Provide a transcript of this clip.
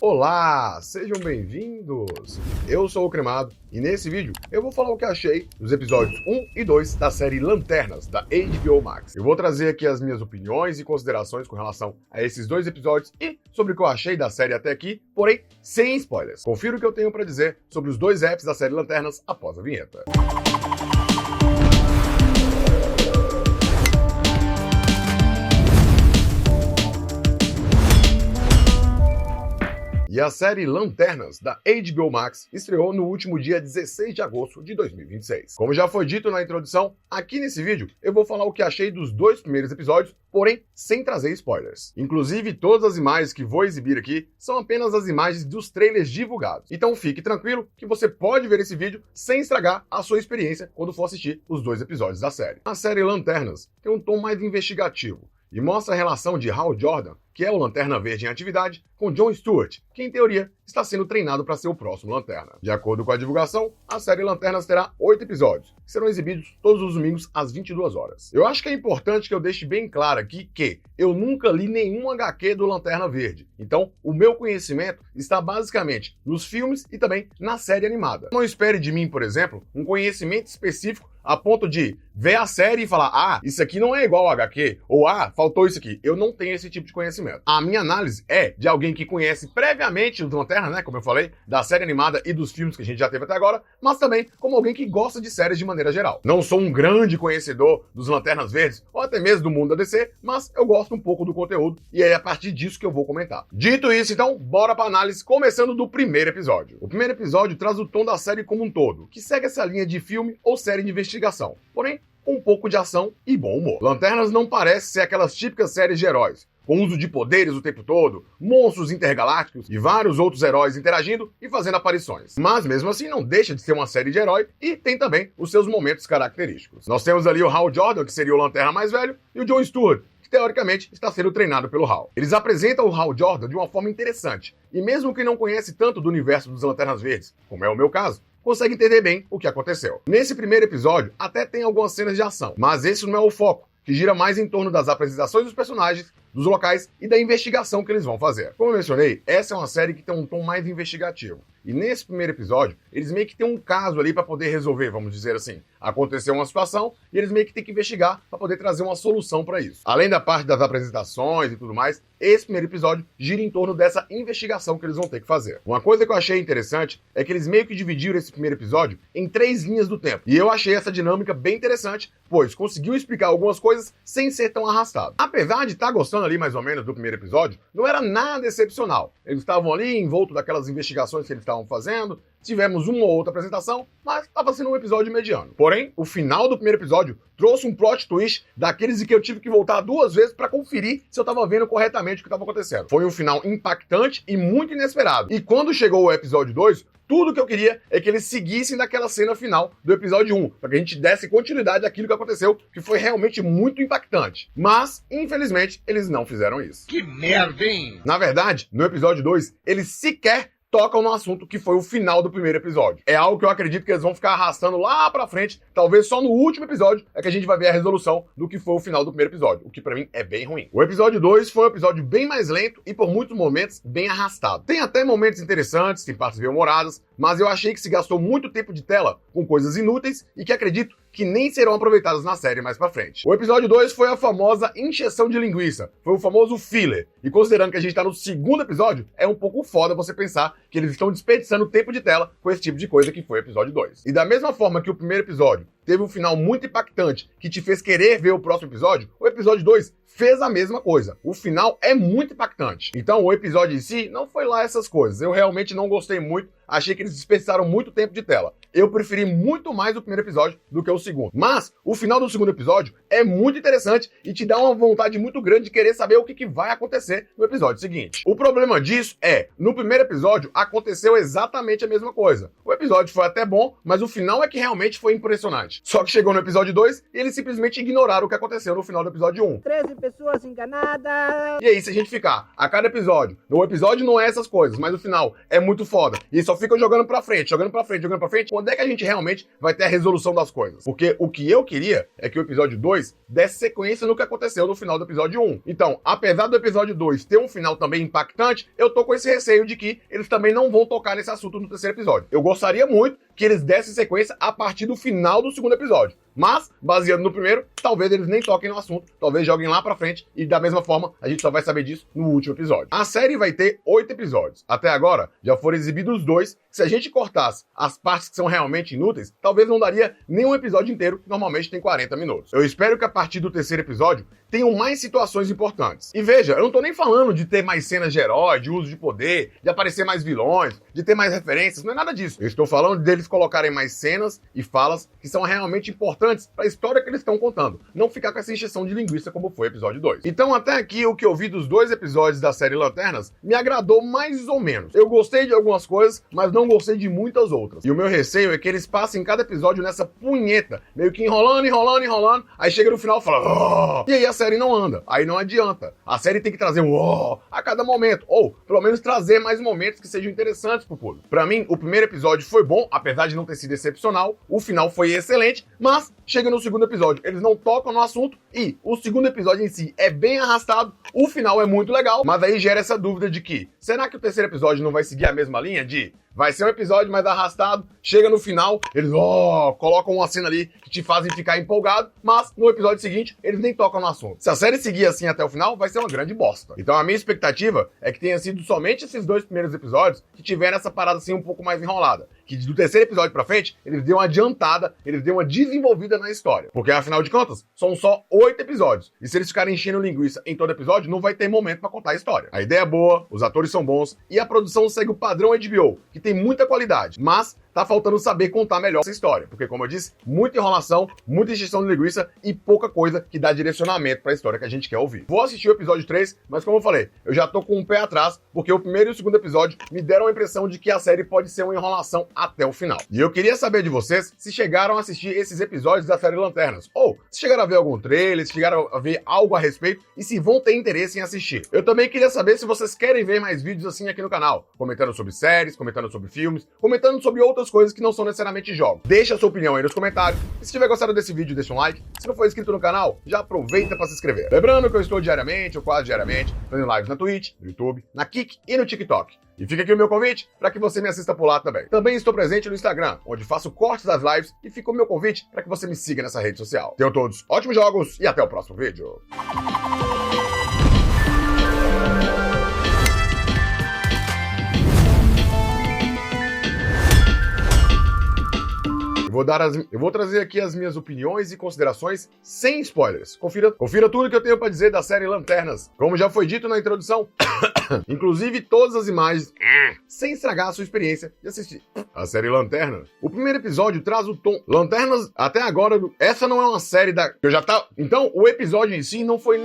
Olá, sejam bem-vindos! Eu sou o Cremado e nesse vídeo eu vou falar o que achei dos episódios 1 e 2 da série Lanternas, da HBO Max. Eu vou trazer aqui as minhas opiniões e considerações com relação a esses dois episódios e sobre o que eu achei da série até aqui, porém sem spoilers. Confira o que eu tenho para dizer sobre os dois apps da série Lanternas após a vinheta. E a série Lanternas, da HBO Max, estreou no último dia 16 de agosto de 2026. Como já foi dito na introdução, aqui nesse vídeo eu vou falar o que achei dos dois primeiros episódios, porém sem trazer spoilers. Inclusive, todas as imagens que vou exibir aqui são apenas as imagens dos trailers divulgados. Então fique tranquilo que você pode ver esse vídeo sem estragar a sua experiência quando for assistir os dois episódios da série. A série Lanternas tem um tom mais investigativo e mostra a relação de Hal Jordan, que é o Lanterna Verde em atividade, com John Stewart, que em teoria está sendo treinado para ser o próximo Lanterna. De acordo com a divulgação, a série Lanternas terá 8 episódios, que serão exibidos todos os domingos às 22 horas. Eu acho que é importante que eu deixe bem claro aqui que eu nunca li nenhum HQ do Lanterna Verde, então o meu conhecimento está basicamente nos filmes e também na série animada. Não espere de mim, por exemplo, um conhecimento específico a ponto de ver a série e falar, ah, isso aqui não é igual ao HQ, ou ah, faltou isso aqui. Eu não tenho esse tipo de conhecimento. A minha análise é de alguém que conhece previamente os Lanternas, né, como eu falei, da série animada e dos filmes que a gente já teve até agora, mas também como alguém que gosta de séries de maneira geral. Não sou um grande conhecedor dos Lanternas Verdes, ou até mesmo do mundo da DC, mas eu gosto um pouco do conteúdo, e é a partir disso que eu vou comentar. Dito isso, então, bora pra análise, começando do primeiro episódio. O primeiro episódio traz o tom da série como um todo, que segue essa linha de filme ou série de investigação, porém, um pouco de ação e bom humor. Lanternas não parece ser aquelas típicas séries de heróis, com uso de poderes o tempo todo, monstros intergalácticos e vários outros heróis interagindo e fazendo aparições. Mas mesmo assim não deixa de ser uma série de herói e tem também os seus momentos característicos. Nós temos ali o Hal Jordan, que seria o Lanterna mais velho, e o John Stewart, que teoricamente está sendo treinado pelo Hal. Eles apresentam o Hal Jordan de uma forma interessante, e mesmo quem não conhece tanto do universo dos Lanternas Verdes, como é o meu caso, consegue entender bem o que aconteceu. Nesse primeiro episódio, até tem algumas cenas de ação, mas esse não é o foco, que gira mais em torno das apresentações dos personagens, dos locais e da investigação que eles vão fazer. Como eu mencionei, essa é uma série que tem um tom mais investigativo. E nesse primeiro episódio, eles meio que têm um caso ali para poder resolver, vamos dizer assim. Aconteceu uma situação e eles meio que têm que investigar para poder trazer uma solução para isso. Além da parte das apresentações e tudo mais, esse primeiro episódio gira em torno dessa investigação que eles vão ter que fazer. Uma coisa que eu achei interessante é que eles meio que dividiram esse primeiro episódio em 3 linhas do tempo. E eu achei essa dinâmica bem interessante, pois conseguiu explicar algumas coisas sem ser tão arrastado. Apesar de estar gostando ali mais ou menos do primeiro episódio, não era nada excepcional. Eles estavam ali envolto daquelas investigações que eles estavam fazendo, tivemos uma ou outra apresentação, mas estava sendo um episódio mediano. Porém, o final do primeiro episódio trouxe um plot twist daqueles em que eu tive que voltar 2 vezes para conferir se eu estava vendo corretamente o que estava acontecendo. Foi um final impactante e muito inesperado. E quando chegou o episódio 2, tudo que eu queria é que eles seguissem daquela cena final do episódio 1, para que a gente desse continuidade àquilo que aconteceu, que foi realmente muito impactante. Mas, infelizmente, eles não fizeram isso. Que merda, hein? Na verdade, no episódio 2, eles sequer tocam no assunto que foi o final do primeiro episódio. É algo que eu acredito que eles vão ficar arrastando lá pra frente, talvez só no último episódio é que a gente vai ver a resolução do que foi o final do primeiro episódio, o que pra mim é bem ruim. O episódio 2 foi um episódio bem mais lento e por muitos momentos bem arrastado. Tem até momentos interessantes, tem partes bem humoradas, mas eu achei que se gastou muito tempo de tela com coisas inúteis e que acredito que nem serão aproveitadas na série mais pra frente. O episódio 2 foi a famosa encheção de linguiça, foi o famoso filler, e considerando que a gente tá no segundo episódio, é um pouco foda você pensar que eles estão desperdiçando tempo de tela com esse tipo de coisa que foi o episódio 2. E da mesma forma que o primeiro episódio teve um final muito impactante que te fez querer ver o próximo episódio, o episódio 2 fez a mesma coisa. O final é muito impactante. Então o episódio em si não foi lá essas coisas. Eu realmente não gostei muito, achei que eles desperdiçaram muito tempo de tela. Eu preferi muito mais o primeiro episódio do que o segundo. Mas o final do segundo episódio é muito interessante e te dá uma vontade muito grande de querer saber o que vai acontecer no episódio seguinte. O problema disso é, no primeiro episódio aconteceu exatamente a mesma coisa. O episódio foi até bom, mas o final é que realmente foi impressionante. frente. Só que chegou no episódio 2 e eles simplesmente ignoraram o que aconteceu no final do episódio 1. 13 pessoas enganadas. E aí, se a gente ficar a cada episódio, o episódio não é essas coisas, mas o final é muito foda, e só ficam jogando pra frente, jogando pra frente, jogando pra frente, quando é que a gente realmente vai ter a resolução das coisas? Porque o que eu queria é que o episódio 2 desse sequência no que aconteceu no final do episódio 1. Então, apesar do episódio 2 ter um final também impactante, eu tô com esse receio de que eles também não vão tocar nesse assunto no terceiro episódio. Eu gostaria muito que eles dessem sequência a partir do final do segundo episódio. Mas, baseado no primeiro, talvez eles nem toquem no assunto, talvez joguem lá pra frente, e da mesma forma, a gente só vai saber disso no último episódio. A série vai ter 8 episódios. Até agora, já foram exibidos 2, que se a gente cortasse as partes que são realmente inúteis, talvez não daria nenhum episódio inteiro, que normalmente tem 40 minutos. Eu espero que a partir do terceiro episódio, tenham mais situações importantes. E veja, eu não tô nem falando de ter mais cenas de herói, de uso de poder, de aparecer mais vilões, de ter mais referências, não é nada disso. Eu estou falando deles colocarem mais cenas e falas que são realmente importantes para a história que eles estão contando. Não ficar com essa encheção de linguiça como foi o episódio 2. Então até aqui o que eu vi dos 2 episódios da série Lanternas me agradou mais ou menos. Eu gostei de algumas coisas, mas não gostei de muitas outras. E o meu receio é que eles passem cada episódio nessa punheta, meio que enrolando, enrolando, enrolando, aí chega no final e fala... Oh! E aí a série não anda, aí não adianta. A série tem que trazer um oh! A cada momento, ou pelo menos trazer mais momentos que sejam interessantes pro público. Pra mim, o primeiro episódio foi bom, apesar de não ter sido excepcional, o final foi excelente, mas chega no segundo episódio, eles não tocam no assunto e o segundo episódio em si é bem arrastado, o final é muito legal, mas aí gera essa dúvida de que, será que o terceiro episódio não vai seguir a mesma linha de... Vai ser um episódio mais arrastado, chega no final, eles colocam uma cena ali que te fazem ficar empolgado, mas no episódio seguinte eles nem tocam no assunto. Se a série seguir assim até o final, vai ser uma grande bosta. Então a minha expectativa é que tenha sido somente esses 2 primeiros episódios que tiveram essa parada assim um pouco mais enrolada. Que do terceiro episódio pra frente, eles dêem uma adiantada, eles dêem uma desenvolvida na história. Porque afinal de contas, são só 8 episódios. E se eles ficarem enchendo linguiça em todo episódio, não vai ter momento pra contar a história. A ideia é boa, os atores são bons e a produção segue o padrão HBO, que tem muita qualidade, mas tá faltando saber contar melhor essa história, porque como eu disse, muita enrolação, muita encheção de linguiça e pouca coisa que dá direcionamento pra história que a gente quer ouvir. Vou assistir o episódio 3, mas como eu falei, eu já tô com um pé atrás, porque o primeiro e o segundo episódio me deram a impressão de que a série pode ser uma enrolação até o final. E eu queria saber de vocês se chegaram a assistir esses episódios da série Lanternas, ou se chegaram a ver algum trailer, se chegaram a ver algo a respeito e se vão ter interesse em assistir. Eu também queria saber se vocês querem ver mais vídeos assim aqui no canal, comentando sobre séries, comentando sobre filmes, comentando sobre outras coisas que não são necessariamente jogos. Deixa a sua opinião aí nos comentários. E se tiver gostado desse vídeo, deixa um like. Se não for inscrito no canal, já aproveita para se inscrever. Lembrando que eu estou diariamente, ou quase diariamente, fazendo lives na Twitch, no YouTube, na Kick e no TikTok. E fica aqui o meu convite para que você me assista por lá também. Também estou presente no Instagram, onde faço cortes das lives, e fica o meu convite para que você me siga nessa rede social. Tenham todos ótimos jogos e até o próximo vídeo. Eu vou trazer aqui as minhas opiniões e considerações sem spoilers. Confira tudo que eu tenho para dizer da série Lanternas. Como já foi dito na introdução, inclusive todas as imagens, sem estragar a sua experiência de assistir a série Lanternas. O primeiro episódio traz o tom Lanternas. Até agora, essa não é uma série da... Eu já tá... Então, o episódio em si não foi...